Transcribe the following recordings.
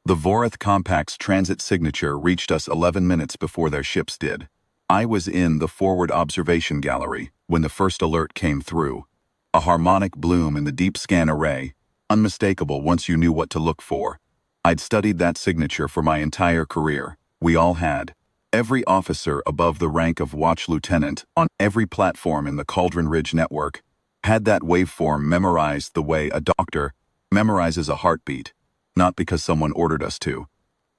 The Vorath Compact's transit signature reached us 11 minutes before their ships did. I was in the forward observation gallery when the first alert came through. A harmonic bloom in the deep scan array, unmistakable once you knew what to look for. I'd studied that signature for my entire career. We all had. Every officer above the rank of watch lieutenant on every platform in the Cauldron Ridge network had that waveform memorized the way a doctor memorizes a heartbeat, not because someone ordered us to,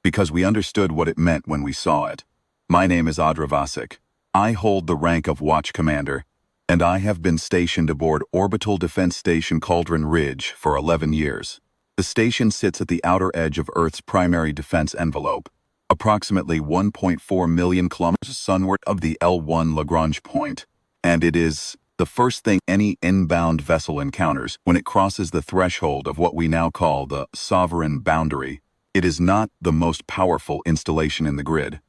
because we understood what it meant when we saw it. My name is Audra Vasek. I hold the rank of Watch Commander, and I have been stationed aboard Orbital Defense Station Cauldron Ridge for 11 years. The station sits at the outer edge of Earth's primary defense envelope, approximately 1.4 million kilometers sunward of the L1 Lagrange point, and it is the first thing any inbound vessel encounters when it crosses the threshold of what we now call the sovereign boundary. It is not the most powerful installation in the grid.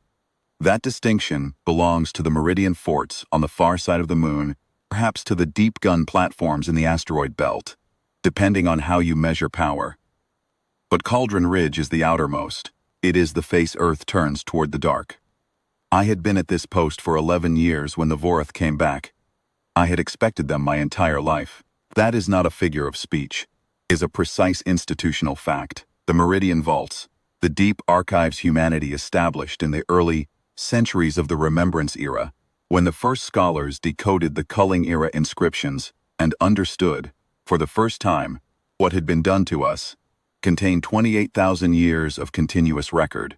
That distinction belongs to the Meridian forts on the far side of the moon, perhaps to the deep gun platforms in the asteroid belt, depending on how you measure power. But Cauldron Ridge is the outermost. It is the face Earth turns toward the dark. I had been at this post for 11 years when the Vorath came back. I had expected them my entire life. That is not a figure of speech. It is a precise institutional fact. The Meridian vaults, the deep archives humanity established in the early centuries of the Remembrance era, when the first scholars decoded the Culling-era inscriptions and understood, for the first time, what had been done to us, contained 28,000 years of continuous record.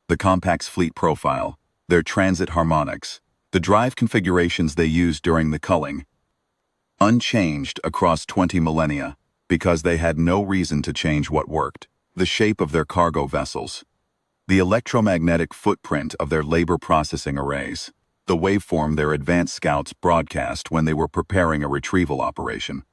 The Compact's fleet profile, their transit harmonics, the drive configurations they used during the culling, unchanged across 20 millennia, because they had no reason to change what worked. The shape of their cargo vessels, the electromagnetic footprint of their labor processing arrays, the waveform their advanced scouts broadcast when they were preparing a retrieval operation.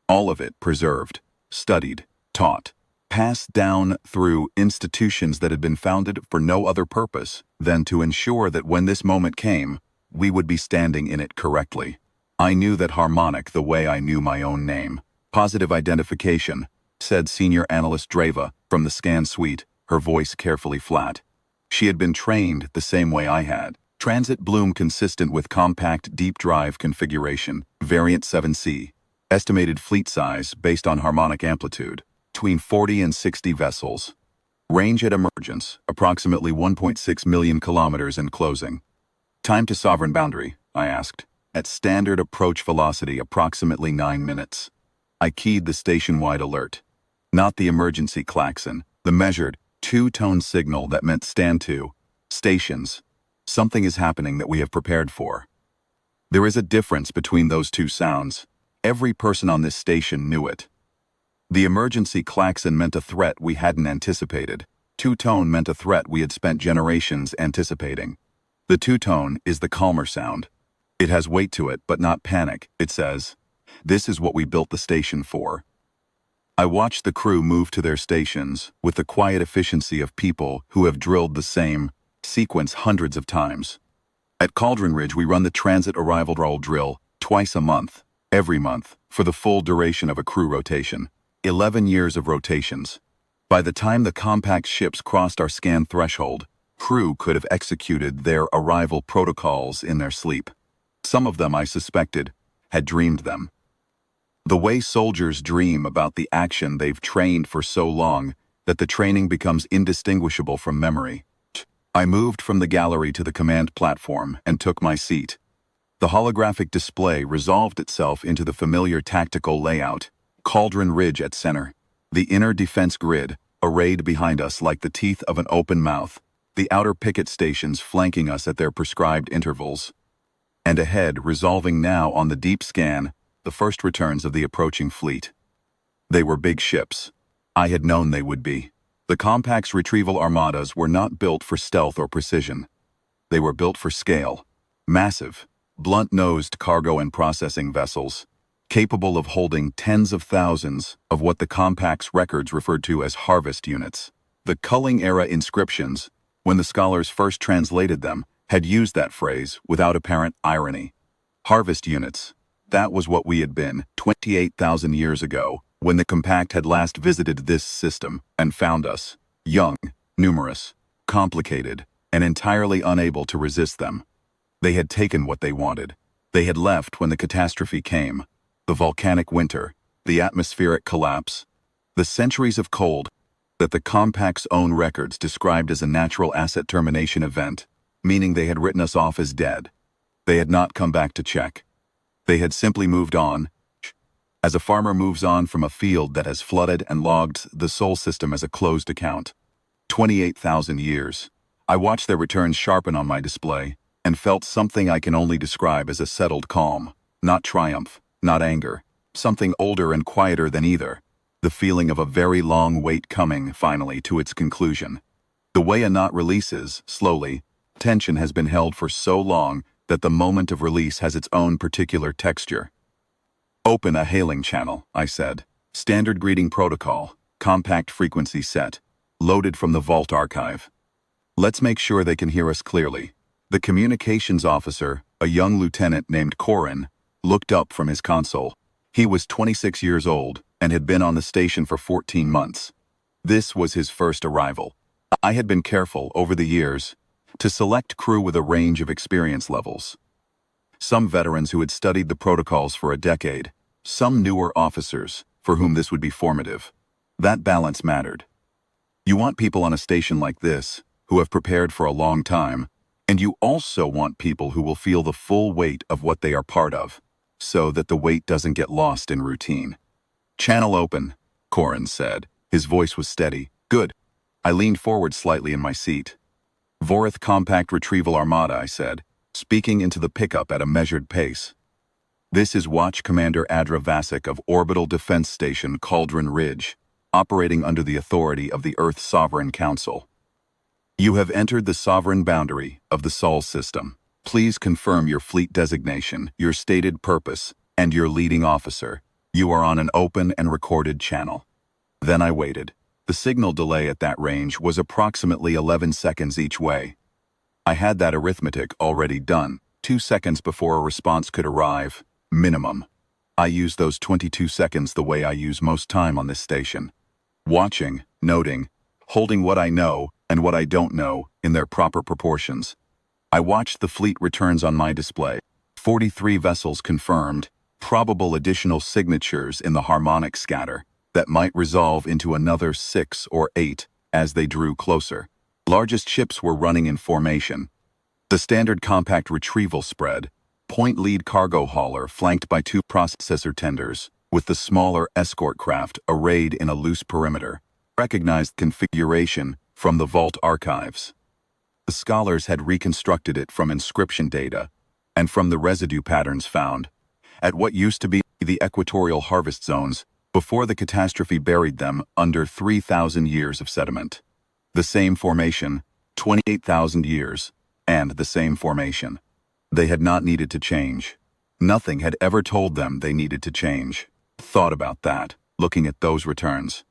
All of it preserved, studied, taught, passed down through institutions that had been founded for no other purpose than to ensure that when this moment came, we would be standing in it correctly. I knew that harmonic the way I knew my own name. Positive identification, said Senior Analyst Dreva from the scan suite, her voice carefully flat. She had been trained the same way I had. Transit bloom consistent with compact deep drive configuration, variant 7C. Estimated fleet size based on harmonic amplitude, between 40 and 60 vessels. Range at emergence, approximately 1.6 million kilometers and closing. Time to sovereign boundary, I asked. At standard approach velocity, approximately 9 minutes. I keyed the station-wide alert. Not the emergency klaxon, the measured, two-tone signal that meant stand to. Stations. Something is happening that we have prepared for. There is a difference between those two sounds. Every person on this station knew it. The emergency klaxon meant a threat we hadn't anticipated. Two-tone meant a threat we had spent generations anticipating. The two-tone is the calmer sound. It has weight to it, but not panic, it says. This is what we built the station for. I watched the crew move to their stations with the quiet efficiency of people who have drilled the same sequence hundreds of times. At Cauldron Ridge, we run the transit arrival roll drill twice a month, every month, for the full duration of a crew rotation. 11 years of rotations. By the time the compact ships crossed our scan threshold, crew could have executed their arrival protocols in their sleep. Some of them, I suspected, had dreamed them. The way soldiers dream about the action they've trained for so long that the training becomes indistinguishable from memory. I moved from the gallery to the command platform and took my seat. The holographic display resolved itself into the familiar tactical layout, Cauldron Ridge at center, the inner defense grid arrayed behind us like the teeth of an open mouth, the outer picket stations flanking us at their prescribed intervals, and ahead, resolving now on the deep scan, the first returns of the approaching fleet. They were big ships. I had known they would be. The Compact's retrieval armadas were not built for stealth or precision. They were built for scale. Massive, blunt-nosed cargo and processing vessels, capable of holding tens of thousands of what the Compact's records referred to as harvest units. The Culling-era inscriptions, when the scholars first translated them, had used that phrase without apparent irony. Harvest units. That was what we had been 28,000 years ago when the Compact had last visited this system and found us. Young, numerous, complicated, and entirely unable to resist them. They had taken what they wanted. They had left when the catastrophe came. The volcanic winter, the atmospheric collapse, the centuries of cold that the Compact's own records described as a natural asset termination event, meaning they had written us off as dead. They had not come back to check. They had simply moved on, as a farmer moves on from a field that has flooded and logged the Sol system as a closed account. 28,000 years. I watched their returns sharpen on my display and felt something I can only describe as a settled calm, not triumph, not anger, something older and quieter than either. The feeling of a very long wait coming, finally, to its conclusion. The way a knot releases, slowly, tension has been held for so long that the moment of release has its own particular texture. Open a hailing channel, I said. Standard greeting protocol, compact frequency set, loaded from the Vault archive. Let's make sure they can hear us clearly. The communications officer, a young lieutenant named Corin, looked up from his console. He was 26 years old and had been on the station for 14 months. This was his first arrival. I had been careful, over the years, to select crew with a range of experience levels. Some veterans who had studied the protocols for a decade, some newer officers for whom this would be formative. That balance mattered. You want people on a station like this who have prepared for a long time, and you also want people who will feel the full weight of what they are part of, so that the weight doesn't get lost in routine. Channel open, Corin said. His voice was steady. Good. I leaned forward slightly in my seat. Vorith Compact Retrieval Armada, I said, speaking into the pickup at a measured pace. This is Watch Commander Adra Vasic of Orbital Defense Station Cauldron Ridge, operating under the authority of the Earth Sovereign Council. You have entered the sovereign boundary of the Sol system. Please confirm your fleet designation, your stated purpose, and your leading officer. You are on an open and recorded channel. Then I waited. The signal delay at that range was approximately 11 seconds each way. I had that arithmetic already done, 2 seconds before a response could arrive, minimum. I used those 22 seconds the way I use most time on this station. Watching, noting, holding what I know and what I don't know in their proper proportions. I watched the fleet returns on my display. 43 vessels confirmed, probable additional signatures in the harmonic scatter that might resolve into another 6 or 8 as they drew closer. Largest ships were running in formation. The standard compact retrieval spread, point lead cargo hauler flanked by 2 processor tenders, with the smaller escort craft arrayed in a loose perimeter. Recognized configuration from the Vault archives. The scholars had reconstructed it from inscription data and from the residue patterns found at what used to be the equatorial harvest zones before the catastrophe buried them under 3,000 years of sediment. The same formation, 28,000 years, and the same formation. They had not needed to change. Nothing had ever told them they needed to change. Thought about that, looking at those returns.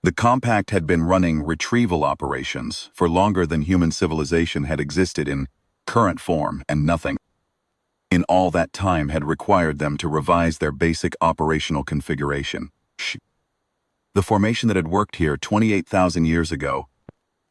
The Compact had been running retrieval operations for longer than human civilization had existed in current form, and nothing in all that time had required them to revise their basic operational configuration. The formation that had worked here 28,000 years ago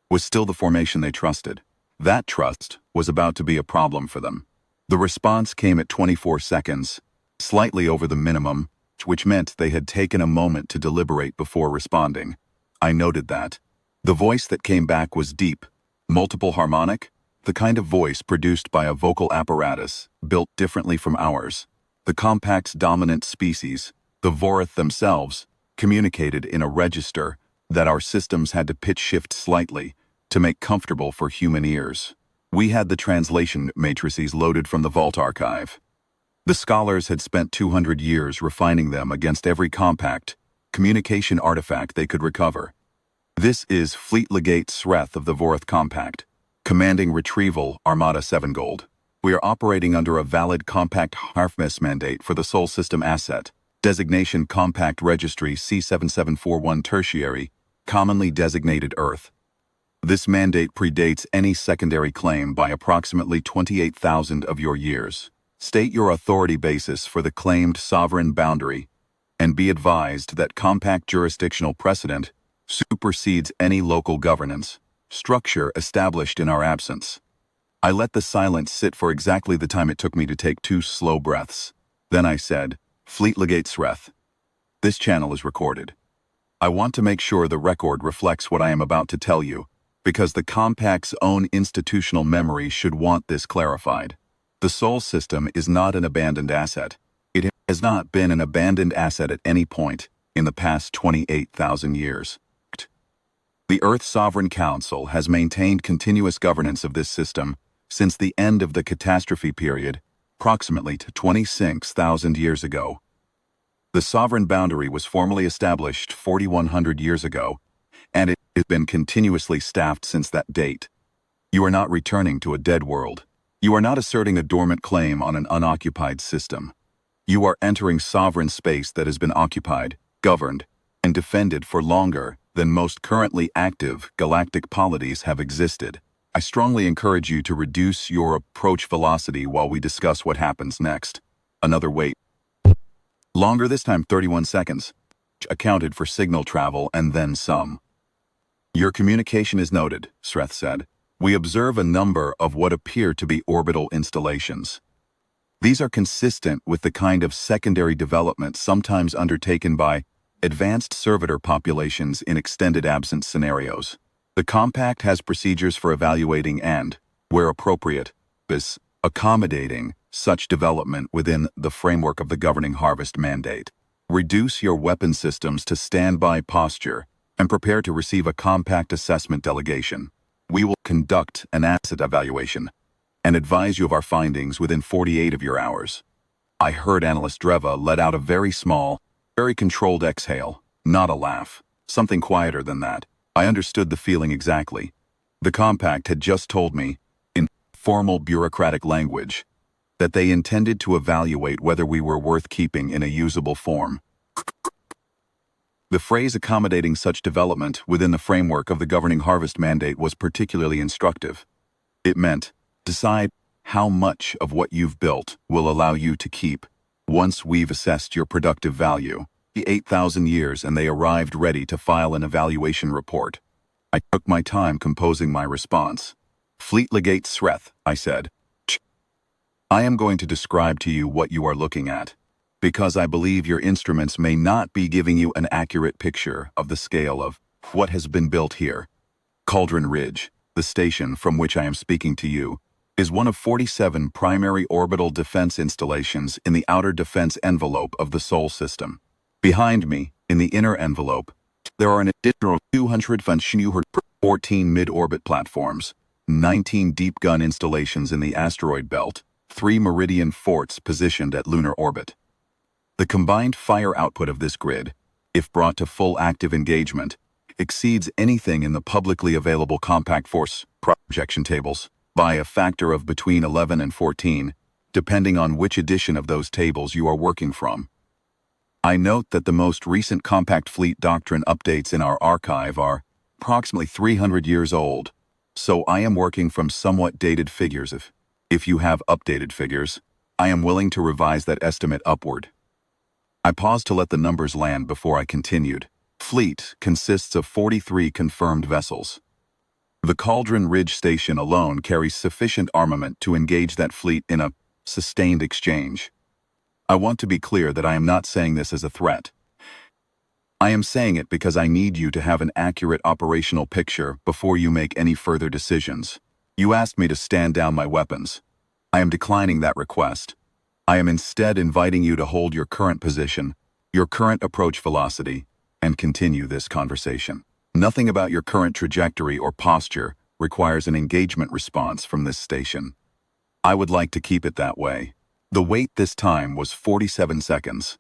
was still the formation they trusted. That trust was about to be a problem for them. The response came at 24 seconds, slightly over the minimum, which meant they had taken a moment to deliberate before responding. I noted that. The voice that came back was deep, multiple harmonic, the kind of voice produced by a vocal apparatus built differently from ours. The Compact's dominant species, the Vorith themselves, communicated in a register that our systems had to pitch shift slightly to make comfortable for human ears. We had the translation matrices loaded from the Vault archive. The scholars had spent 200 years refining them against every compact communication artifact they could recover. This is Fleet Legate Sreth of the Vorith Compact, commanding retrieval Armada 7 Gold. We are operating under a valid compact HFY mandate for the Sol system asset, designation Compact Registry C7741 Tertiary, commonly designated Earth. This mandate predates any secondary claim by approximately 28,000 of your years. State your authority basis for the claimed sovereign boundary, and be advised that compact jurisdictional precedent supersedes any local governance structure established in our absence. I let the silence sit for exactly the time it took me to take 2 slow breaths. Then I said, Fleet Legate Sreth, this channel is recorded. I want to make sure the record reflects what I am about to tell you, because the Compact's own institutional memory should want this clarified. The Sol system is not an abandoned asset. It has not been an abandoned asset at any point in the past 28,000 years. The Earth Sovereign Council has maintained continuous governance of this system since the end of the catastrophe period, approximately 26,000 years ago. The sovereign boundary was formally established 4,100 years ago, and it has been continuously staffed since that date. You are not returning to a dead world. You are not asserting a dormant claim on an unoccupied system. You are entering sovereign space that has been occupied, governed, and defended for longer than most currently active galactic polities have existed. I strongly encourage you to reduce your approach velocity while we discuss what happens next. Another wait. Longer this time, 31 seconds. Accounted for signal travel and then some. Your communication is noted, Sreth said. We observe a number of what appear to be orbital installations. These are consistent with the kind of secondary development sometimes undertaken by advanced servitor populations in extended absence scenarios. The Compact has procedures for evaluating and, where appropriate, accommodating such development within the framework of the governing harvest mandate. Reduce your weapon systems to standby posture and prepare to receive a Compact assessment delegation. We will conduct an asset evaluation and advise you of our findings within 48 of your hours. I heard Analyst Dreva let out a very small, very controlled exhale, not a laugh, something quieter than that. I understood the feeling exactly. The Compact had just told me, in formal bureaucratic language, that they intended to evaluate whether we were worth keeping in a usable form. The phrase accommodating such development within the framework of the governing harvest mandate was particularly instructive. It meant, decide how much of what you've built will allow you to keep once we've assessed your productive value. The 8,000 years and they arrived ready to file an evaluation report. I took my time composing my response. Fleet Legate Sreth, I said. I am going to describe to you what you are looking at, because I believe your instruments may not be giving you an accurate picture of the scale of what has been built here. Cauldron Ridge, the station from which I am speaking to you, is one of 47 primary orbital defense installations in the outer defense envelope of the Sol system. Behind me, in the inner envelope, there are an additional 214 mid-orbit platforms, 19 deep gun installations in the asteroid belt, 3 meridian forts positioned at lunar orbit. The combined fire output of this grid, if brought to full active engagement, exceeds anything in the publicly available compact force projection tables by a factor of between 11 and 14, depending on which edition of those tables you are working from. I note that the most recent compact fleet doctrine updates in our archive are approximately 300 years old, so I am working from somewhat dated figures. If you have updated figures, I am willing to revise that estimate upward. I paused to let the numbers land before I continued. Fleet consists of 43 confirmed vessels. The Cauldron Ridge station alone carries sufficient armament to engage that fleet in a sustained exchange. I want to be clear that I am not saying this as a threat. I am saying it because I need you to have an accurate operational picture before you make any further decisions. You asked me to stand down my weapons. I am declining that request. I am instead inviting you to hold your current position, your current approach velocity, and continue this conversation. Nothing about your current trajectory or posture requires an engagement response from this station. I would like to keep it that way. The wait this time was 47 seconds.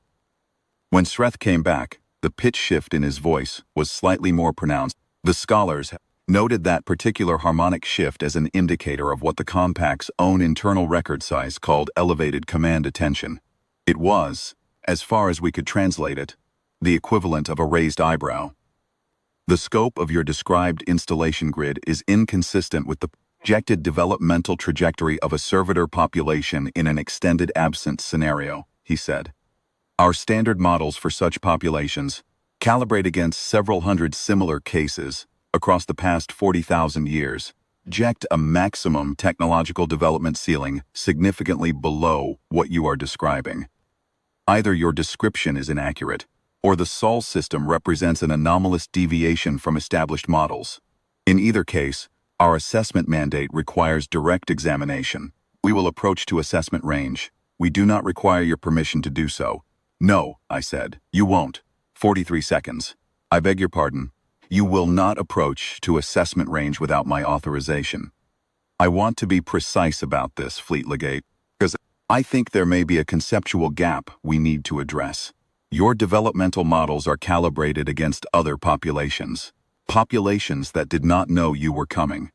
When Sreth came back, the pitch shift in his voice was slightly more pronounced. The scholars noted that particular harmonic shift as an indicator of what the Compact's own internal record size called elevated command attention. It was, as far as we could translate it, the equivalent of a raised eyebrow. The scope of your described installation grid is inconsistent with the projected developmental trajectory of a servitor population in an extended absence scenario, he said. Our standard models for such populations Calibrate against several hundred similar cases across the past 40,000 years. Project a maximum technological development ceiling significantly below what you are describing. Either your description is inaccurate, or the Sol system represents an anomalous deviation from established models. In either case, our assessment mandate requires direct examination. We will approach to assessment range. We do not require your permission to do so. No, I said. You won't. 43 seconds. I beg your pardon. You will not approach to assessment range without my authorization. I want to be precise about this, Fleet Legate, because I think there may be a conceptual gap we need to address. Your developmental models are calibrated against other populations. Populations that did not know you were coming.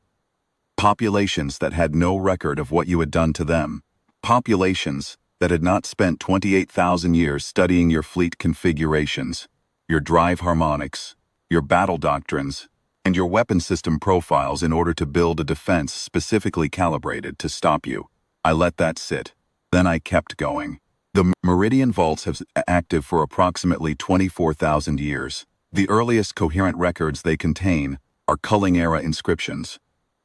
Populations that had no record of what you had done to them. Populations that had not spent 28,000 years studying your fleet configurations, your drive harmonics, your battle doctrines, and your weapon system profiles in order to build a defense specifically calibrated to stop you. I let that sit. Then I kept going. The Meridian Vaults have been active for approximately 24,000 years. The earliest coherent records they contain are Culling-era inscriptions.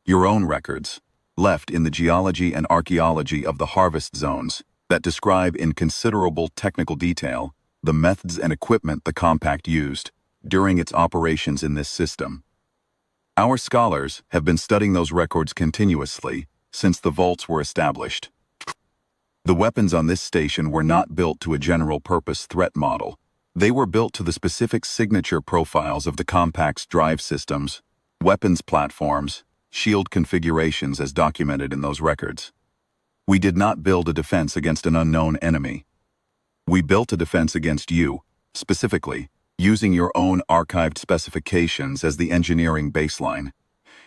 Your own records, left in the geology and archaeology of the harvest zones, that describe in considerable technical detail the methods and equipment the compact used during its operations in this system. Our scholars have been studying those records continuously since the vaults were established. The weapons on this station were not built to a general-purpose threat model. They were built to the specific signature profiles of the compact's drive systems, weapons platforms, shield configurations as documented in those records. We did not build a defense against an unknown enemy. We built a defense against you, specifically, using your own archived specifications as the engineering baseline.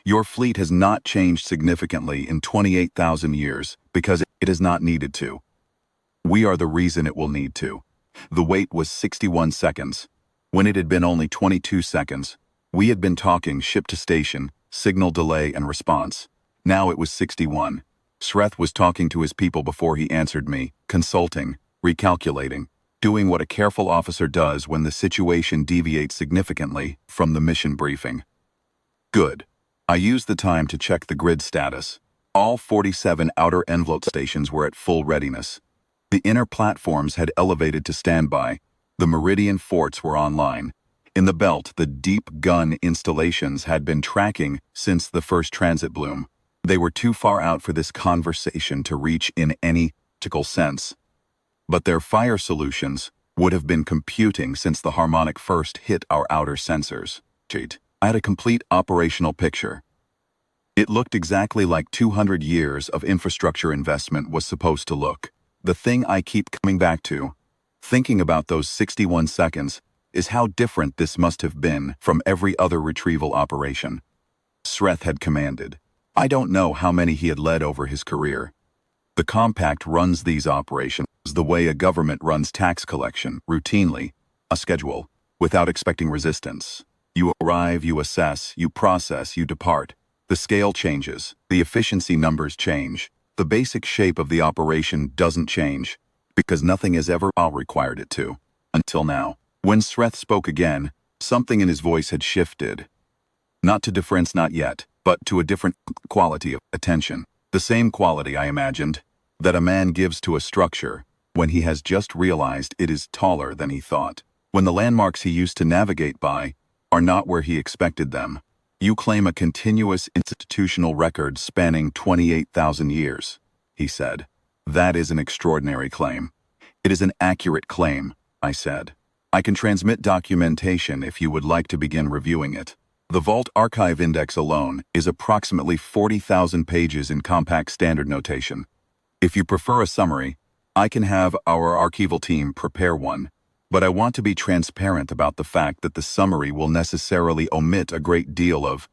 Your fleet has not changed significantly in 28,000 years because it has not needed to. We are the reason it will need to. The wait was 61 seconds. When it had been only 22 seconds, we had been talking ship to station, signal delay and response. Now it was 61. Sreth was talking to his people before he answered me, consulting, recalculating, doing what a careful officer does when the situation deviates significantly from the mission briefing. Good. I used the time to check the grid status. All 47 outer envelope stations were at full readiness. The inner platforms had elevated to standby. The Meridian forts were online. In the belt, the deep gun installations had been tracking since the first transit bloom. They were too far out for this conversation to reach in any practical sense. But their fire solutions would have been computing since the harmonic first hit our outer sensors. I had a complete operational picture. It looked exactly like 200 years of infrastructure investment was supposed to look. The thing I keep coming back to, thinking about those 61 seconds, is how different this must have been from every other retrieval operation. Sreth had commanded. I don't know how many he had led over his career. The compact runs these operations the way a government runs tax collection, routinely, a schedule, without expecting resistance. You arrive, you assess, you process, you depart. The scale changes, the efficiency numbers change. The basic shape of the operation doesn't change, because nothing has ever required it to, until now. When Sreth spoke again, something in his voice had shifted. Not to deference, not yet, but to a different quality of attention. The same quality, I imagined, that a man gives to a structure when he has just realized it is taller than he thought. When the landmarks he used to navigate by are not where he expected them. You claim a continuous institutional record spanning 28,000 years, he said. That is an extraordinary claim. It is an accurate claim, I said. I can transmit documentation if you would like to begin reviewing it. The Vault Archive Index alone is approximately 40,000 pages in compact standard notation. If you prefer a summary, I can have our archival team prepare one, but I want to be transparent about the fact that the summary will necessarily omit a great deal of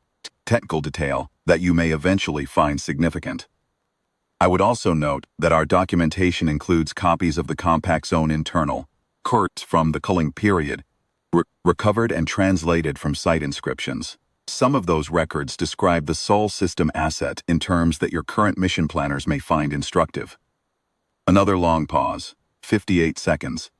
technical detail that you may eventually find significant. I would also note that our documentation includes copies of the compact's own internal records from the culling period, recovered and translated from site inscriptions. Some of those records describe the Sol system asset in terms that your current mission planners may find instructive. Another long pause, 58 seconds.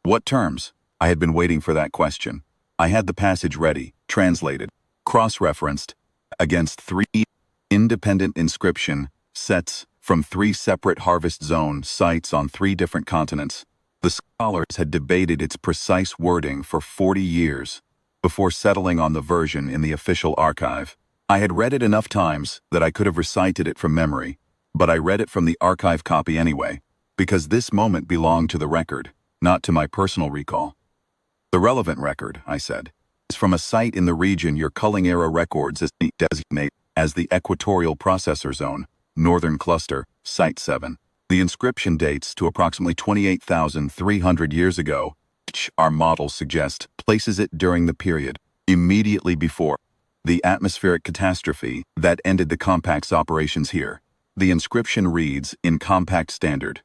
What terms? I had been waiting for that question. I had the passage ready, translated, cross-referenced, against 3 independent inscription sets from 3 separate harvest zone sites on 3 different continents. The scholars had debated its precise wording for 40 years before settling on the version in the official archive. I had read it enough times that I could have recited it from memory, but I read it from the archive copy anyway, because this moment belonged to the record, not to my personal recall. The relevant record, I said, is from a site in the region your culling-era records designate as the Equatorial Processor Zone, Northern Cluster, Site 7. The inscription dates to approximately 28,300 years ago, which our models suggest places it during the period immediately before the atmospheric catastrophe that ended the compact's operations here. The inscription reads in compact standard.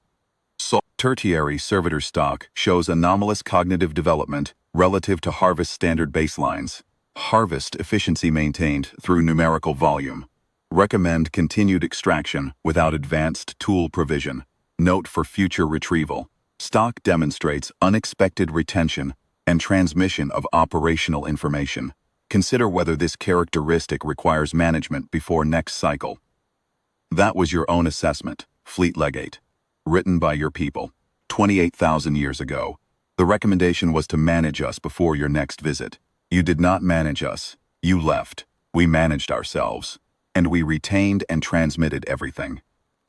Tertiary servitor stock shows anomalous cognitive development relative to harvest standard baselines. Harvest efficiency maintained through numerical volume. Recommend continued extraction without advanced tool provision. Note for future retrieval. Stock demonstrates unexpected retention and transmission of operational information. Consider whether this characteristic requires management before next cycle. That was your own assessment, Fleet Legate. Written by your people, 28,000 years ago. The recommendation was to manage us before your next visit. You did not manage us. You left. We managed ourselves. And we retained and transmitted everything.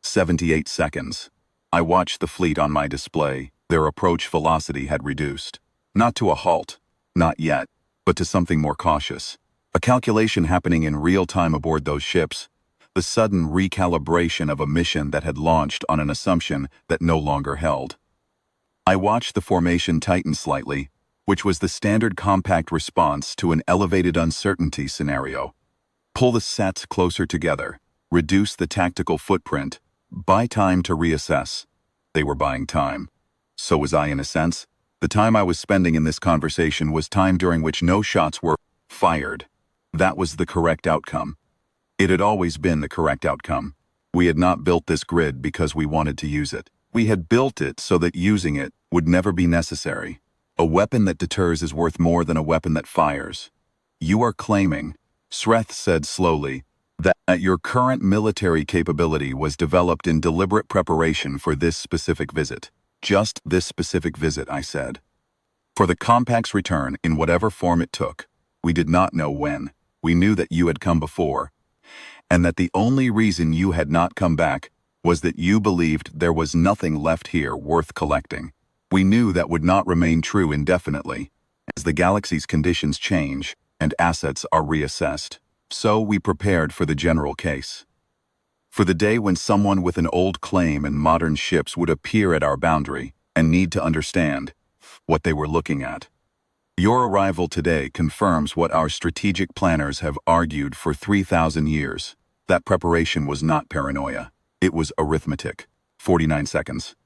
78 seconds. I watched the fleet on my display. Their approach velocity had reduced. Not to a halt. Not yet. But to something more cautious. A calculation happening in real time aboard those ships. The sudden recalibration of a mission that had launched on an assumption that no longer held. I watched the formation tighten slightly, which was the standard compact response to an elevated uncertainty scenario. Pull the sets closer together, reduce the tactical footprint, buy time to reassess. They were buying time. So was I in a sense. The time I was spending in this conversation was time during which no shots were fired. That was the correct outcome. It had always been the correct outcome. We had not built this grid because we wanted to use it. We had built it so that using it would never be necessary. A weapon that deters is worth more than a weapon that fires. You are claiming, Sreth said slowly, that your current military capability was developed in deliberate preparation for this specific visit. Just this specific visit, I said. For the compact's return in whatever form it took. We did not know when. We knew that you had come before. And that the only reason you had not come back was that you believed there was nothing left here worth collecting. We knew that would not remain true indefinitely, as the galaxy's conditions change and assets are reassessed. So we prepared for the general case. For the day when someone with an old claim and modern ships would appear at our boundary and need to understand what they were looking at. Your arrival today confirms what our strategic planners have argued for 3,000 years. That preparation was not paranoia. It was arithmetic. 49 seconds.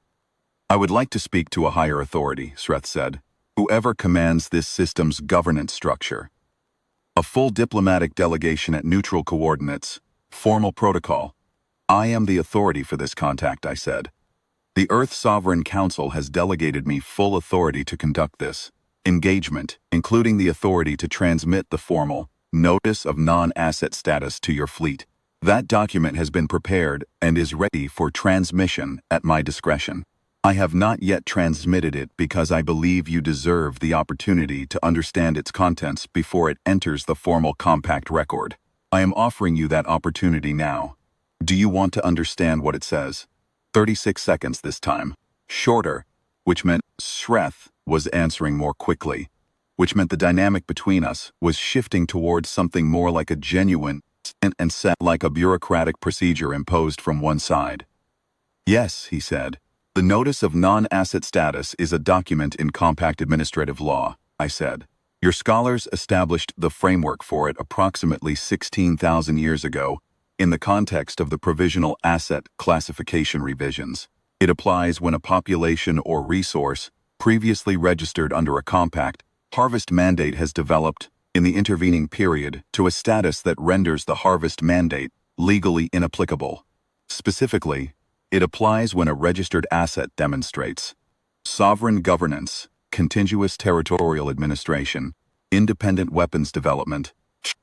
I would like to speak to a higher authority, Sreth said. Whoever commands this system's governance structure. A full diplomatic delegation at neutral coordinates. Formal protocol. I am the authority for this contact, I said. The Earth Sovereign Council has delegated me full authority to conduct this engagement, including the authority to transmit the formal Notice of Non-Asset Status to your fleet. That document has been prepared and is ready for transmission at my discretion. I have not yet transmitted it because I believe you deserve the opportunity to understand its contents before it enters the formal compact record. I am offering you that opportunity now. Do you want to understand what it says? 36 seconds this time. Shorter, which meant Sreth was answering more quickly, which meant the dynamic between us was shifting towards something more like a genuine and set like a bureaucratic procedure imposed from one side. Yes, he said. The Notice of Non-Asset Status is a document in compact administrative law, I said. Your scholars established the framework for it approximately 16,000 years ago in the context of the Provisional Asset Classification revisions. It applies when a population or resource previously registered under a compact harvest mandate has developed in the intervening period to a status that renders the harvest mandate legally inapplicable. Specifically, it applies when a registered asset demonstrates sovereign governance, contiguous territorial administration, independent weapons development,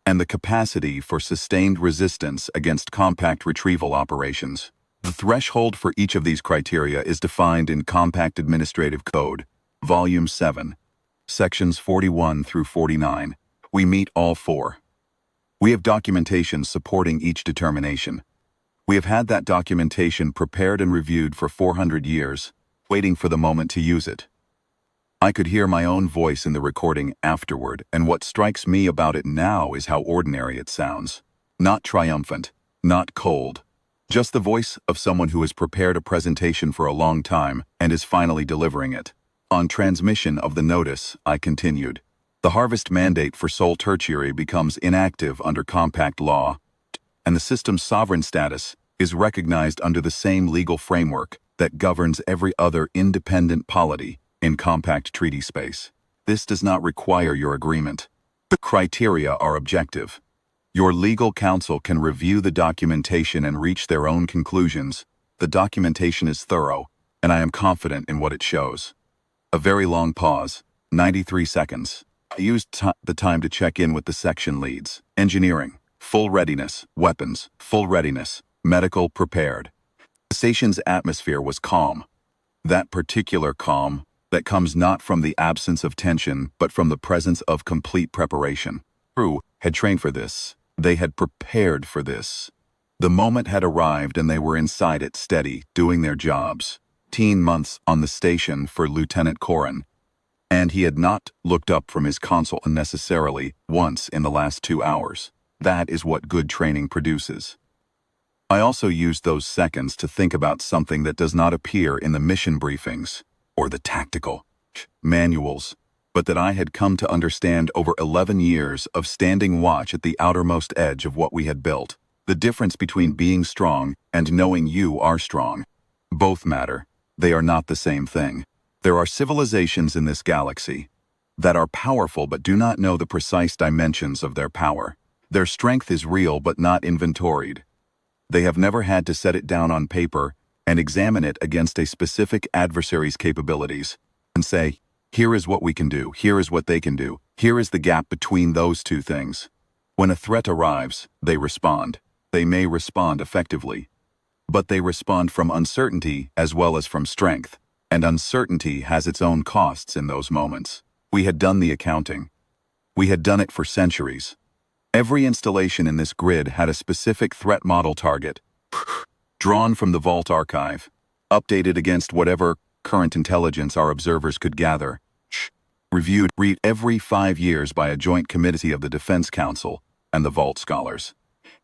and the capacity for sustained resistance against compact retrieval operations. The threshold for each of these criteria is defined in Compact Administrative Code, Volume 7, Sections 41 through 49. We meet all four. We have documentation supporting each determination. We have had that documentation prepared and reviewed for 400 years, waiting for the moment to use it. I could hear my own voice in the recording afterward, and what strikes me about it now is how ordinary it sounds. Not triumphant, not cold. Just the voice of someone who has prepared a presentation for a long time and is finally delivering it. On transmission of the notice, I continued. The harvest mandate for sole tertiary becomes inactive under compact law, and the system's sovereign status is recognized under the same legal framework that governs every other independent polity in compact treaty space. This does not require your agreement. The criteria are objective. Your legal counsel can review the documentation and reach their own conclusions. The documentation is thorough, and I am confident in what it shows. A very long pause, 93 seconds. I used the time to check in with the section leads. Engineering, full readiness. Weapons, full readiness. Medical, prepared. The station's atmosphere was calm. That particular calm that comes not from the absence of tension, but from the presence of complete preparation. Crew had trained for this. They had prepared for this. The moment had arrived and they were inside it, steady, doing their jobs. 18 months on the station for Lieutenant Corin, and he had not looked up from his console unnecessarily once in the last 2 hours. That is what good training produces. I also used those seconds to think about something that does not appear in the mission briefings or the tactical manuals, but that I had come to understand over 11 years of standing watch at the outermost edge of what we had built. The difference between being strong and knowing you are strong. Both matter. They are not the same thing. There are civilizations in this galaxy that are powerful but do not know the precise dimensions of their power. Their strength is real but not inventoried. They have never had to set it down on paper and examine it against a specific adversary's capabilities and say, here is what we can do, here is what they can do, here is the gap between those two things. When a threat arrives, they respond. They may respond effectively, but they respond from uncertainty as well as from strength, and uncertainty has its own costs in those moments. We had done the accounting. We had done it for centuries. Every installation in this grid had a specific threat model target, drawn from the Vault archive, updated against whatever current intelligence our observers could gather, reviewed every 5 years by a joint committee of the Defense Council and the Vault scholars.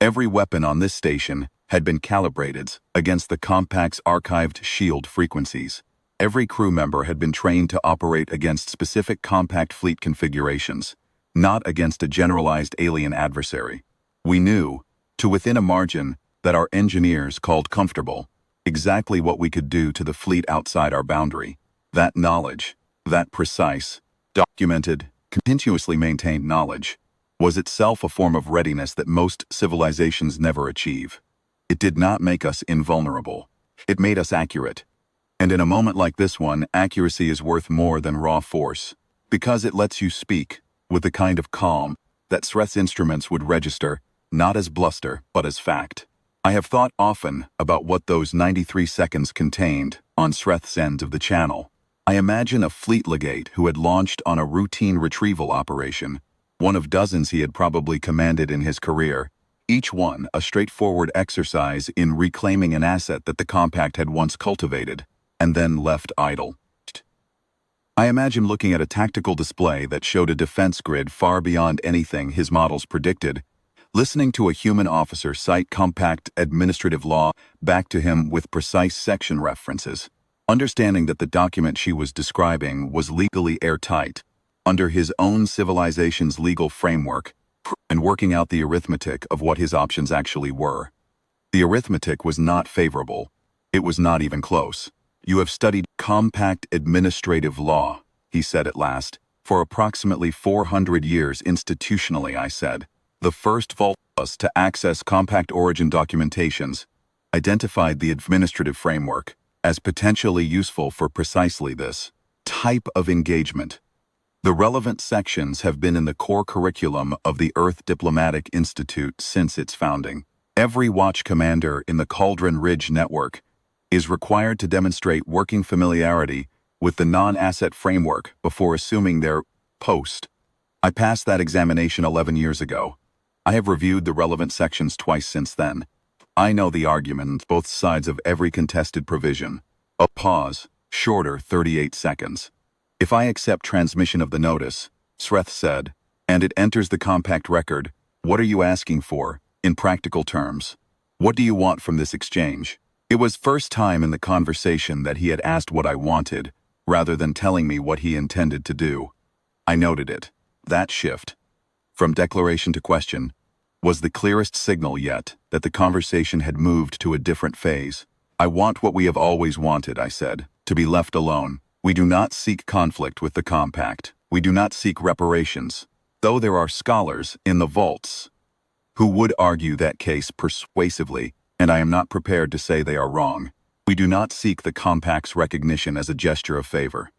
Every weapon on this station had been calibrated against the Compact's archived shield frequencies. Every crew member had been trained to operate against specific Compact fleet configurations, not against a generalized alien adversary. We knew, to within a margin that our engineers called comfortable, exactly what we could do to the fleet outside our boundary. That knowledge, that precise, documented, continuously maintained knowledge, was itself a form of readiness that most civilizations never achieve. It did not make us invulnerable. It made us accurate. And in a moment like this one, accuracy is worth more than raw force, because it lets you speak with the kind of calm that Sreth's instruments would register, not as bluster, but as fact. I have thought often about what those 93 seconds contained on Sreth's end of the channel. I imagine a fleet legate who had launched on a routine retrieval operation, one of dozens he had probably commanded in his career, each one a straightforward exercise in reclaiming an asset that the Compact had once cultivated, and then left idle. I imagine looking at a tactical display that showed a defense grid far beyond anything his models predicted, listening to a human officer cite Compact administrative law back to him with precise section references, understanding that the document she was describing was legally airtight, under his own civilization's legal framework, and working out the arithmetic of what his options actually were. The arithmetic was not favorable. It was not even close. You have studied Compact administrative law, he said at last, for approximately 400 years institutionally, I said. The first Vault was to access Compact origin documentations, identified the administrative framework as potentially useful for precisely this type of engagement. The relevant sections have been in the core curriculum of the Earth Diplomatic Institute since its founding. Every watch commander in the Cauldron Ridge network is required to demonstrate working familiarity with the non-asset framework before assuming their post. I passed that examination 11 years ago. I have reviewed the relevant sections twice since then. I know the arguments, both sides of every contested provision. A pause, shorter 38 seconds. If I accept transmission of the notice, Sreth said, and it enters the compact record, what are you asking for, in practical terms? What do you want from this exchange? It was first time in the conversation that he had asked what I wanted, rather than telling me what he intended to do. I noted it. That shift, from declaration to question, was the clearest signal yet that the conversation had moved to a different phase. I want what we have always wanted, I said, to be left alone. We do not seek conflict with the compact. We do not seek reparations, though there are scholars in the vaults who would argue that case persuasively, and I am not prepared to say they are wrong. We do not seek the compact's recognition as a gesture of favor.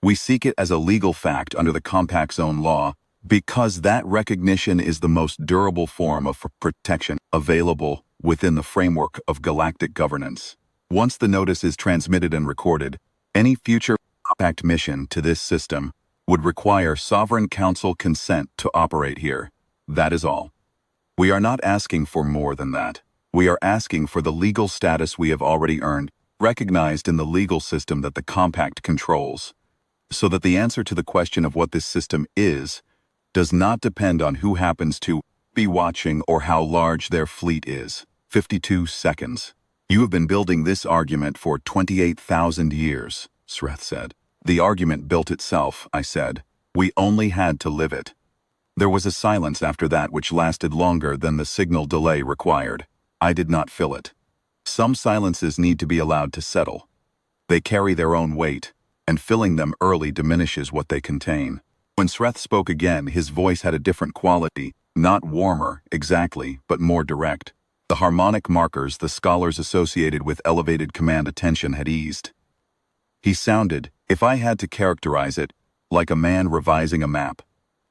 We seek it as a legal fact under the compact's own law, because that recognition is the most durable form of protection available within the framework of galactic governance. Once the notice is transmitted and recorded, any future compact mission to this system would require Sovereign Council consent to operate here. That is all. We are not asking for more than that. We are asking for the legal status we have already earned, recognized in the legal system that the compact controls, so that the answer to the question of what this system is does not depend on who happens to be watching or how large their fleet is. 52 seconds. You have been building this argument for 28,000 years, Sreth said. The argument built itself, I said. We only had to live it. There was a silence after that which lasted longer than the signal delay required. I did not fill it. Some silences need to be allowed to settle. They carry their own weight, and filling them early diminishes what they contain. When Sreth spoke again, his voice had a different quality, not warmer, exactly, but more direct. The harmonic markers the scholars associated with elevated command attention had eased. He sounded, if I had to characterize it, like a man revising a map,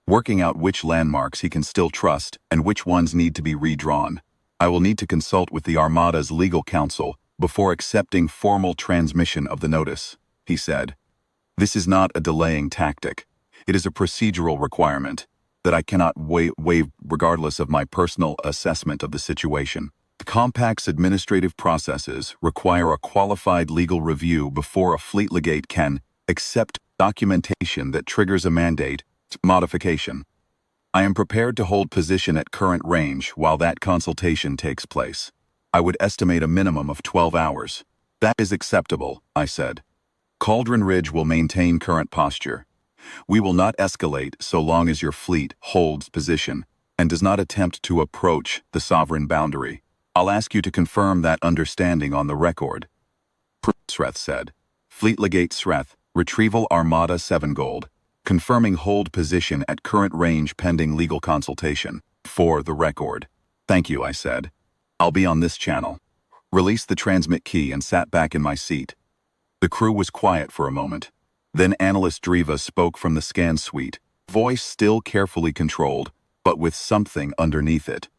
working out which landmarks he can still trust and which ones need to be redrawn. I will need to consult with the Armada's legal counsel before accepting formal transmission of the notice, he said. This is not a delaying tactic. It is a procedural requirement that I cannot waive regardless of my personal assessment of the situation. The compact's administrative processes require a qualified legal review before a fleet legate can accept documentation that triggers a mandate modification. I am prepared to hold position at current range while that consultation takes place. I would estimate a minimum of 12 hours. That is acceptable, I said. Cauldron Ridge will maintain current posture. We will not escalate so long as your fleet holds position and does not attempt to approach the sovereign boundary. I'll ask you to confirm that understanding on the record. Sreth said. Fleet Legate Sreth, Retrieval Armada 7 Gold. Confirming hold position at current range pending legal consultation. For the record. Thank you, I said. I'll be on this channel. Released the transmit key and sat back in my seat. The crew was quiet for a moment. Then Analyst Driva spoke from the scan suite, voice still carefully controlled, but with something underneath it.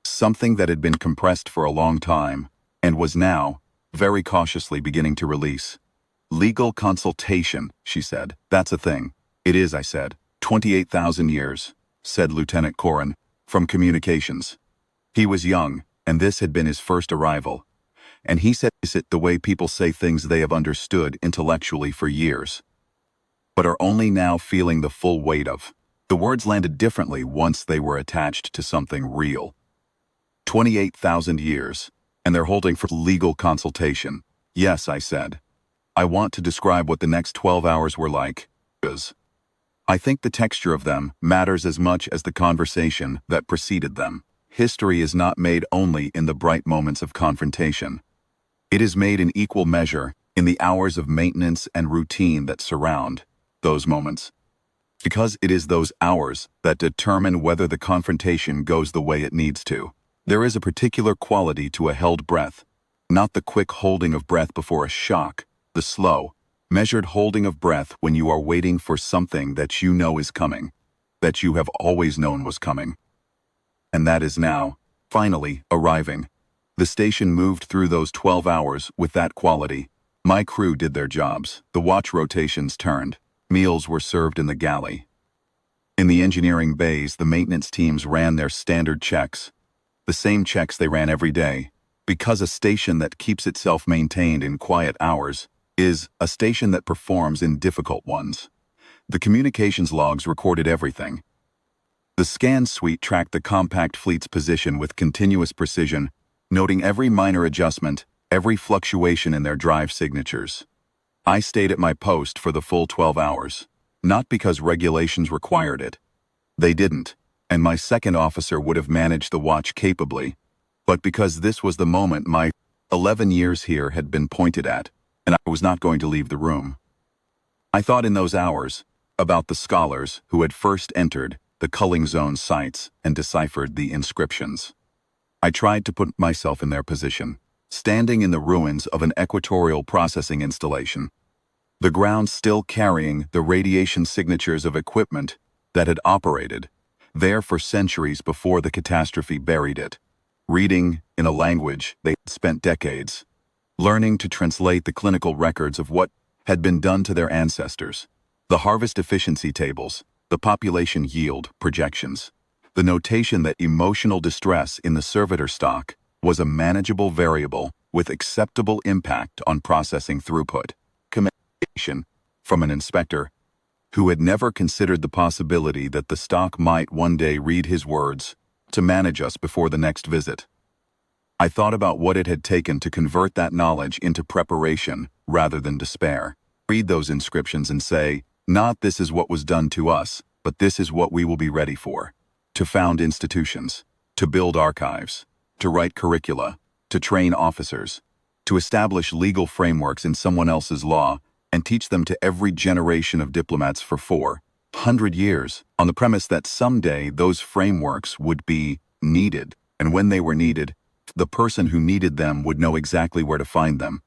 Something that had been compressed for a long time, and was now, very cautiously beginning to release. Legal consultation, she said. That's a thing. It is, I said. 28,000 years, said Lieutenant Corrin, from communications. He was young, and this had been his first arrival. And he said it the way people say things they have understood intellectually for years, but are only now feeling the full weight of. The words landed differently once they were attached to something real. 28,000 years, and they're holding for legal consultation. Yes, I said. I want to describe what the next 12 hours were like. I think the texture of them matters as much as the conversation that preceded them. History is not made only in the bright moments of confrontation. It is made in equal measure in the hours of maintenance and routine that surround those moments. Because it is those hours that determine whether the confrontation goes the way it needs to. There is a particular quality to a held breath, not the quick holding of breath before a shock, the slow, Measured holding of breath when you are waiting for something that you know is coming, that you have always known was coming. And that is now, finally, arriving. The station moved through those 12 hours with that quality. My crew did their jobs, the watch rotations turned, meals were served in the galley. In the engineering bays, the maintenance teams ran their standard checks, the same checks they ran every day, because a station that keeps itself maintained in quiet hours is a station that performs in difficult ones. The communications logs recorded everything. The scan suite tracked the compact fleet's position with continuous precision, noting every minor adjustment, every fluctuation in their drive signatures. I stayed at my post for the full 12 hours, not because regulations required it. They didn't, and my second officer would have managed the watch capably, but because this was the moment my 11 years here had been pointed at, and I was not going to leave the room. I thought in those hours about the scholars who had first entered the culling zone sites and deciphered the inscriptions. I tried to put myself in their position, standing in the ruins of an equatorial processing installation, the ground still carrying the radiation signatures of equipment that had operated there for centuries before the catastrophe buried it, reading in a language they had spent decades, learning to translate the clinical records of what had been done to their ancestors, the harvest efficiency tables, the population yield projections, the notation that emotional distress in the servitor stock was a manageable variable with acceptable impact on processing throughput. Communication from an inspector who had never considered the possibility that the stock might one day read his words to manage us before the next visit. I thought about what it had taken to convert that knowledge into preparation rather than despair. Read those inscriptions and say, not this is what was done to us, but this is what we will be ready for. To found institutions, to build archives, to write curricula, to train officers, to establish legal frameworks in someone else's law and teach them to every generation of diplomats for 400 years, on the premise that someday those frameworks would be needed, and when they were needed, the person who needed them would know exactly where to find them.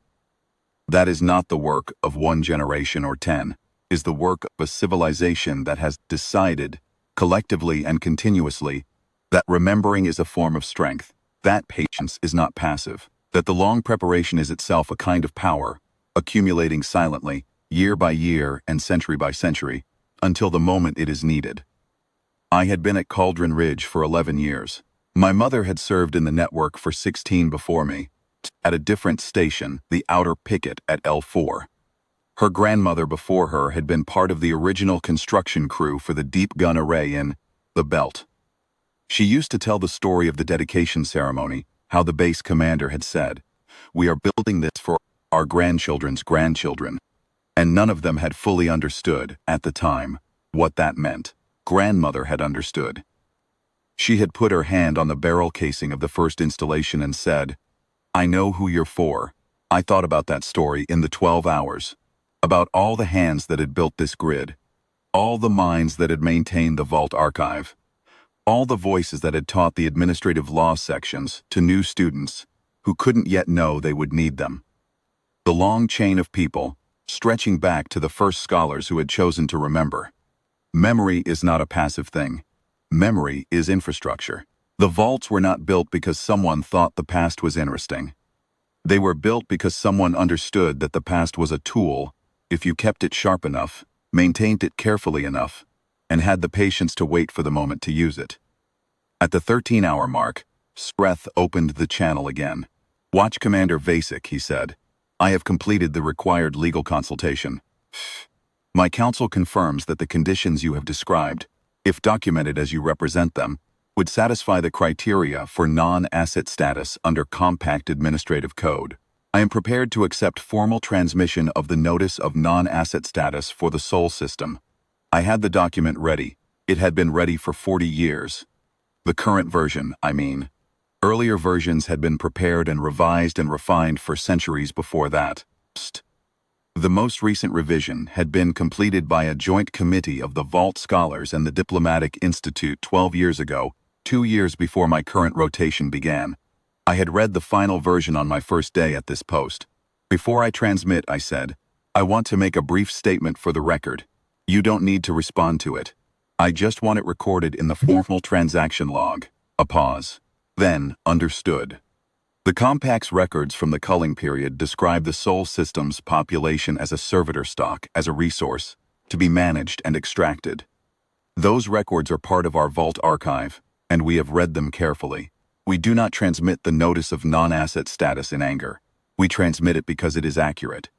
That is not the work of one generation or 10, is the work of a civilization that has decided, collectively and continuously, that remembering is a form of strength, that patience is not passive, that the long preparation is itself a kind of power, accumulating silently, year by year and century by century, until the moment it is needed. I had been at Cauldron Ridge for 11 years. My mother had served in the network for 16 before me, at a different station, the outer picket at L4. Her grandmother before her had been part of the original construction crew for the deep gun array in the Belt. She used to tell the story of the dedication ceremony, how the base commander had said, "We are building this for our grandchildren's grandchildren," and none of them had fully understood, at the time, what that meant. Grandmother had understood. She had put her hand on the barrel casing of the first installation and said, "I know who you're for." I thought about that story in the 12 hours, about all the hands that had built this grid, all the minds that had maintained the vault archive, all the voices that had taught the administrative law sections to new students who couldn't yet know they would need them. The long chain of people, stretching back to the first scholars who had chosen to remember. Memory is not a passive thing. Memory is infrastructure. The vaults were not built because someone thought the past was interesting. They were built because someone understood that the past was a tool if you kept it sharp enough, maintained it carefully enough, and had the patience to wait for the moment to use it. At the 13-hour mark, Spreth opened the channel again. "Watch Commander Vasek," he said. "I have completed the required legal consultation. My counsel confirms that the conditions you have described, if documented as you represent them, would satisfy the criteria for non-asset status under Compact Administrative Code. I am prepared to accept formal transmission of the Notice of Non-Asset Status for the Sol system. I had the document ready. It had been ready for 40 years. The current version, I mean. Earlier versions had been prepared and revised and refined for centuries before that. The most recent revision had been completed by a joint committee of the Vault Scholars and the Diplomatic Institute 12 years ago, 2 years before my current rotation began. I had read the final version on my first day at this post. "Before I transmit," I said, I want to make a brief statement for the record. You don't need to respond to it. I just want it recorded in the formal transaction log. A pause. Then, understood. The Compact's records from the culling period describe the Sol system's population as a servitor stock, as a resource, to be managed and extracted. Those records are part of our vault archive, and we have read them carefully. We do not transmit the notice of non-asset status in anger. We transmit it because it is accurate.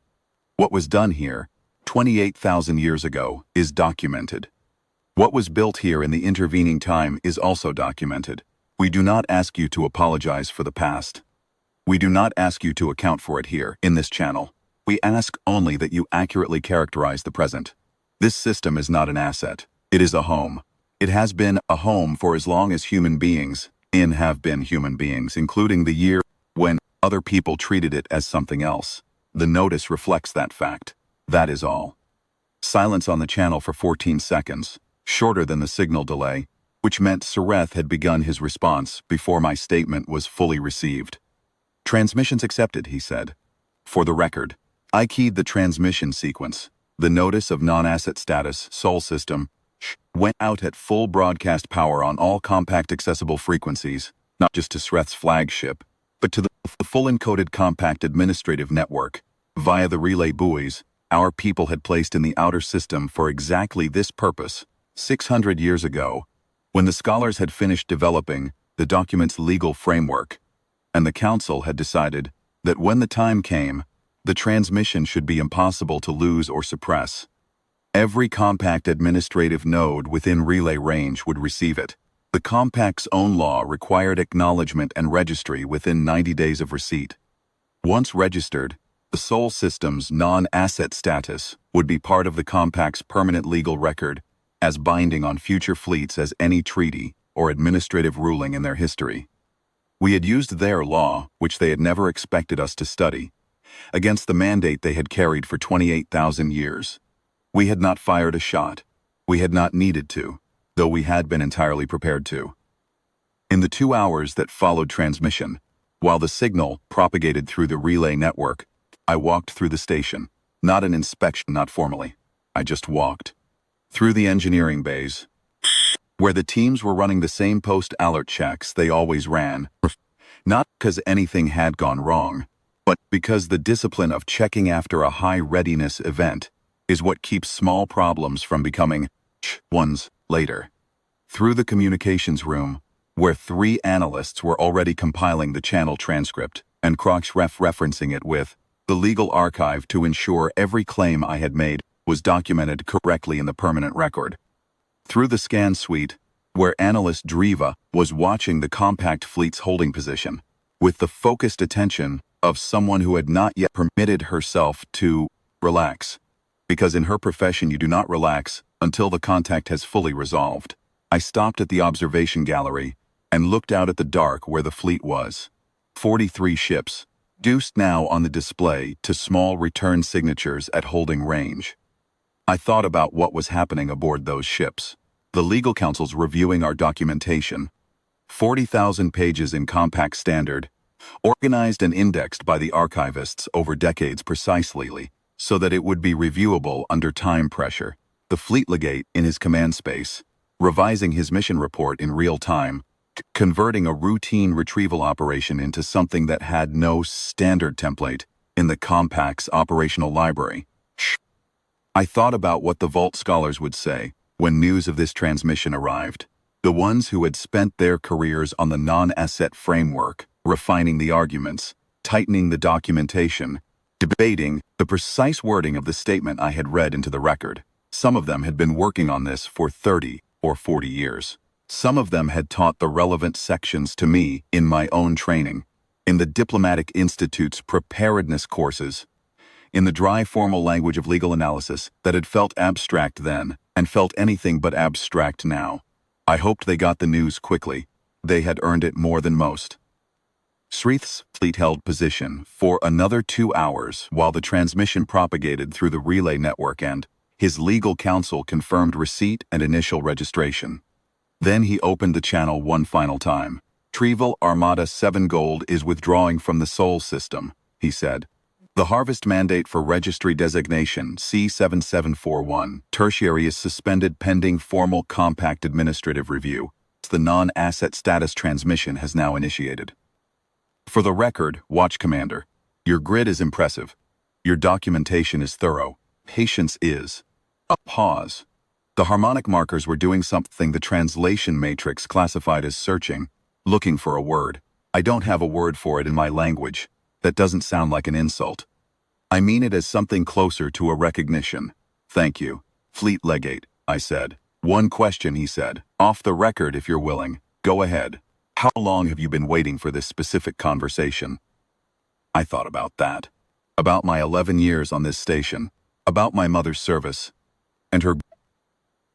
What was done here, 28,000 years ago, is documented. What was built here in the intervening time is also documented. We do not ask you to apologize for the past. We do not ask you to account for it here, in this channel. We ask only that you accurately characterize the present. This system is not an asset. It is a home. It has been a home for as long as human beings have been human beings, including the year when other people treated it as something else. The notice reflects that fact. That is all. Silence on the channel for 14 seconds, shorter than the signal delay, which meant Sareth had begun his response before my statement was fully received. Transmissions accepted, he said. For the record, I keyed the transmission sequence. The notice of non-asset status, Sol system, went out at full broadcast power on all compact accessible frequencies, not just to Sareth's flagship, but to the full encoded compact administrative network. Via the relay buoys, our people had placed in the outer system for exactly this purpose, 600 years ago, when the scholars had finished developing the document's legal framework, and the Council had decided that when the time came, the transmission should be impossible to lose or suppress. Every compact administrative node within relay range would receive it. The compact's own law required acknowledgement and registry within 90 days of receipt. Once registered, the Sol system's non-asset status would be part of the compact's permanent legal record, as binding on future fleets as any treaty or administrative ruling in their history. We had used their law, which they had never expected us to study, against the mandate they had carried for 28,000 years. We had not fired a shot. We had not needed to, though we had been entirely prepared to. In the 2 hours that followed transmission, while the signal propagated through the relay network, I walked through the station. Not an inspection, not formally. I just walked. Through the engineering bays, where the teams were running the same post-alert checks they always ran, not because anything had gone wrong, but because the discipline of checking after a high-readiness event is what keeps small problems from becoming ones later. Through the communications room, where 3 analysts were already compiling the channel transcript and cross-referencing it with the legal archive to ensure every claim I had made was documented correctly in the permanent record. Through the scan suite, where analyst Driva was watching the compact fleet's holding position, with the focused attention of someone who had not yet permitted herself to relax. Because in her profession you do not relax until the contact has fully resolved. I stopped at the observation gallery and looked out at the dark where the fleet was. 43 ships, reduced now on the display to small return signatures at holding range. I thought about what was happening aboard those ships. The legal council's reviewing our documentation. 40,000 pages in compact standard, organized and indexed by the archivists over decades precisely, so that it would be reviewable under time pressure. The fleet legate in his command space, revising his mission report in real time, converting a routine retrieval operation into something that had no standard template in the compact's operational library. I thought about what the Vault scholars would say when news of this transmission arrived. The ones who had spent their careers on the non-asset framework, refining the arguments, tightening the documentation, debating the precise wording of the statement I had read into the record. Some of them had been working on this for 30 or 40 years. Some of them had taught the relevant sections to me in my own training, in the Diplomatic Institute's preparedness courses, in the dry formal language of legal analysis that had felt abstract then and felt anything but abstract now. I hoped they got the news quickly. They had earned it more than most. Sareth's fleet held position for another 2 hours while the transmission propagated through the relay network and his legal counsel confirmed receipt and initial registration. Then he opened the channel one final time. Retrieval Armada 7 Gold is withdrawing from the Sol system, he said. The harvest mandate for registry designation C7741 tertiary is suspended pending formal compact administrative review. The non-asset status transmission has now initiated. For the record, Watch Commander, your grid is impressive. Your documentation is thorough. Patience is. A pause. The harmonic markers were doing something the translation matrix classified as searching, looking for a word. I don't have a word for it in my language. That doesn't sound like an insult. I mean it as something closer to a recognition. Thank you, Fleet Legate, I said. One question, he said. Off the record if you're willing. Go ahead. How long have you been waiting for this specific conversation? I thought about that. About my 11 years on this station. About my mother's service. And her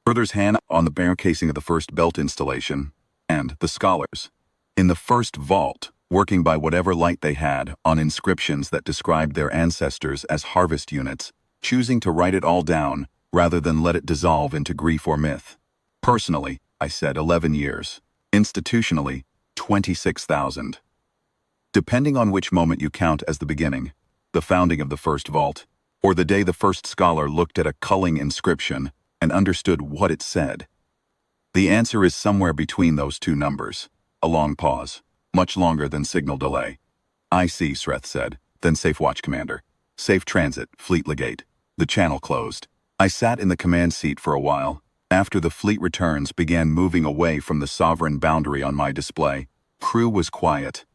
brother's hand on the bare casing of the first belt installation. And the scholars. In the first vault, working by whatever light they had on inscriptions that described their ancestors as harvest units, choosing to write it all down rather than let it dissolve into grief or myth. Personally, I said 11 years. Institutionally, 26,000. Depending on which moment you count as the beginning, the founding of the first vault, or the day the first scholar looked at a culling inscription and understood what it said. The answer is somewhere between those two numbers. A long pause, much longer than signal delay. I see, Sreth said, then safe watch, Commander. Safe transit, Fleet Legate. The channel closed. I sat in the command seat for a while. After the fleet returns began moving away from the sovereign boundary on my display, crew was quiet.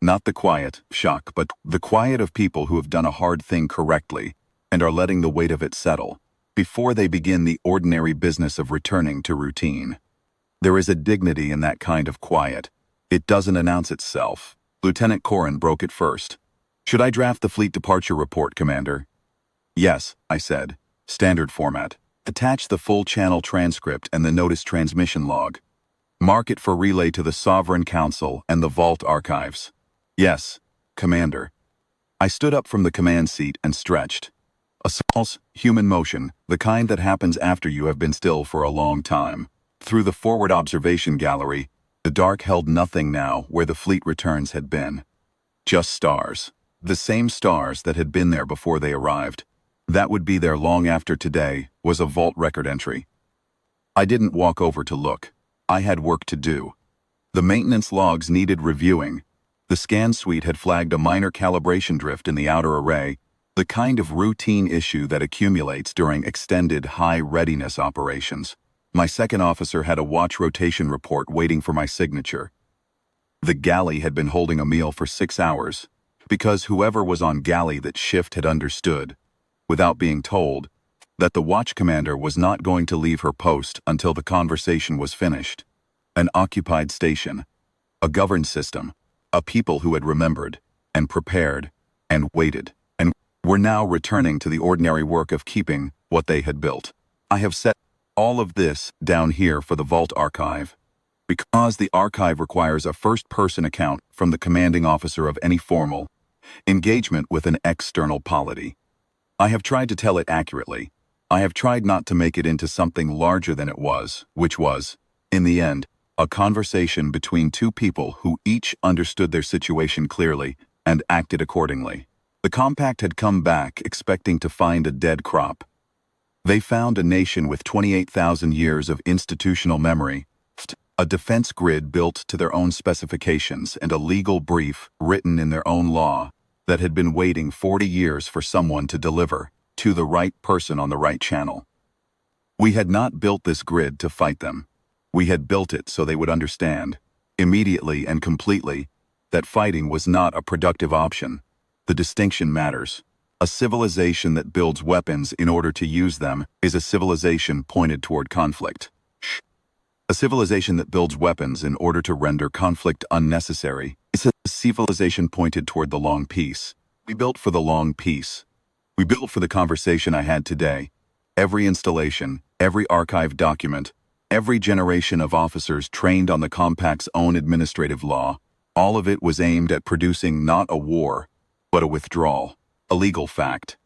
Not the quiet, shock, but the quiet of people who have done a hard thing correctly and are letting the weight of it settle before they begin the ordinary business of returning to routine. There is a dignity in that kind of quiet. It doesn't announce itself. Lieutenant Corrin broke it first. Should I draft the fleet departure report, Commander? Yes, I said. Standard format. Attach the full channel transcript and the notice transmission log. Mark it for relay to the Sovereign Council and the Vault Archives. Yes, Commander. I stood up from the command seat and stretched. A false, human motion, the kind that happens after you have been still for a long time. Through the forward observation gallery, the dark held nothing now where the fleet returns had been. Just stars. The same stars that had been there before they arrived. That would be there long after today was a vault record entry. I didn't walk over to look. I had work to do. The maintenance logs needed reviewing. The scan suite had flagged a minor calibration drift in the outer array, the kind of routine issue that accumulates during extended high readiness operations. My second officer had a watch rotation report waiting for my signature. The galley had been holding a meal for 6 hours, because whoever was on galley that shift had understood, without being told, that the watch commander was not going to leave her post until the conversation was finished. An occupied station, a governed system, a people who had remembered, and prepared, and waited, and were now returning to the ordinary work of keeping what they had built. I have set all of this down here for the Vault Archive, because the archive requires a first-person account from the commanding officer of any formal engagement with an external polity. I have tried to tell it accurately. I have tried not to make it into something larger than it was, which was, in the end, a conversation between two people who each understood their situation clearly and acted accordingly. The compact had come back expecting to find a dead crop. They found a nation with 28,000 years of institutional memory, a defense grid built to their own specifications, and a legal brief written in their own law that had been waiting 40 years for someone to deliver to the right person on the right channel. We had not built this grid to fight them. We had built it so they would understand, immediately and completely, that fighting was not a productive option. The distinction matters. A civilization that builds weapons in order to use them is a civilization pointed toward conflict. A civilization that builds weapons in order to render conflict unnecessary is a civilization pointed toward the long peace. We built for the long peace. We built for the conversation I had today. Every installation, every archived document, every generation of officers trained on the compact's own administrative law, all of it was aimed at producing not a war, but a withdrawal. A legal fact.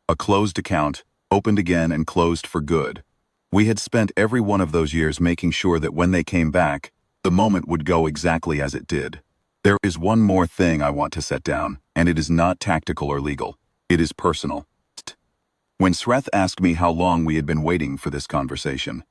A closed account, opened again and closed for good. We had spent every one of those years making sure that when they came back, the moment would go exactly as it did. There is one more thing I want to set down, and it is not tactical or legal. It is personal. When Sreth asked me how long we had been waiting for this conversation,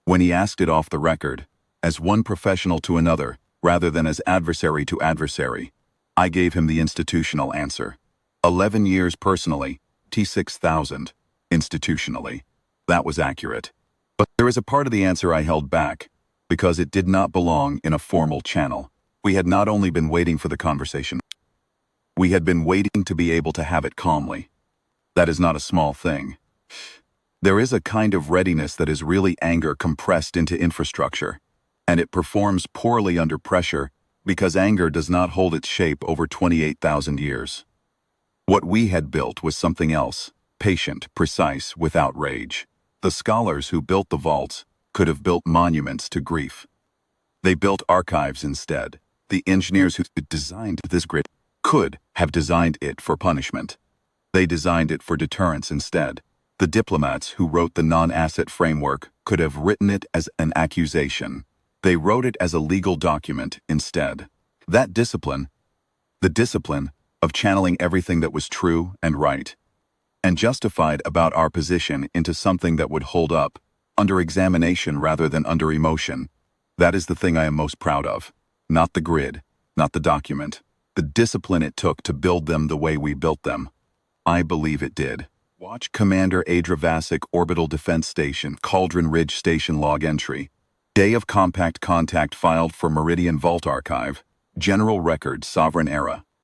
when he asked it off the record, as one professional to another, rather than as adversary to adversary, I gave him the institutional answer. 11 years personally, T6000, institutionally. That was accurate. But there is a part of the answer I held back, because it did not belong in a formal channel. We had not only been waiting for the conversation, we had been waiting to be able to have it calmly. That is not a small thing. There is a kind of readiness that is really anger compressed into infrastructure, and it performs poorly under pressure because anger does not hold its shape over 28,000 years. What we had built was something else, patient, precise, without rage. The scholars who built the vaults could have built monuments to grief. They built archives instead. The engineers who designed this grid could have designed it for punishment. They designed it for deterrence instead. The diplomats who wrote the non-asset framework could have written it as an accusation. They wrote it as a legal document instead. That discipline, the discipline of channeling everything that was true and right, and justified about our position into something that would hold up, under examination rather than under emotion, that is the thing I am most proud of. Not the grid, not the document. The discipline it took to build them the way we built them. I believe it did. Watch Commander Adravasic Orbital Defense Station, Cauldron Ridge Station log entry. Day of compact contact filed for Meridian Vault Archive. General Record, Sovereign Era.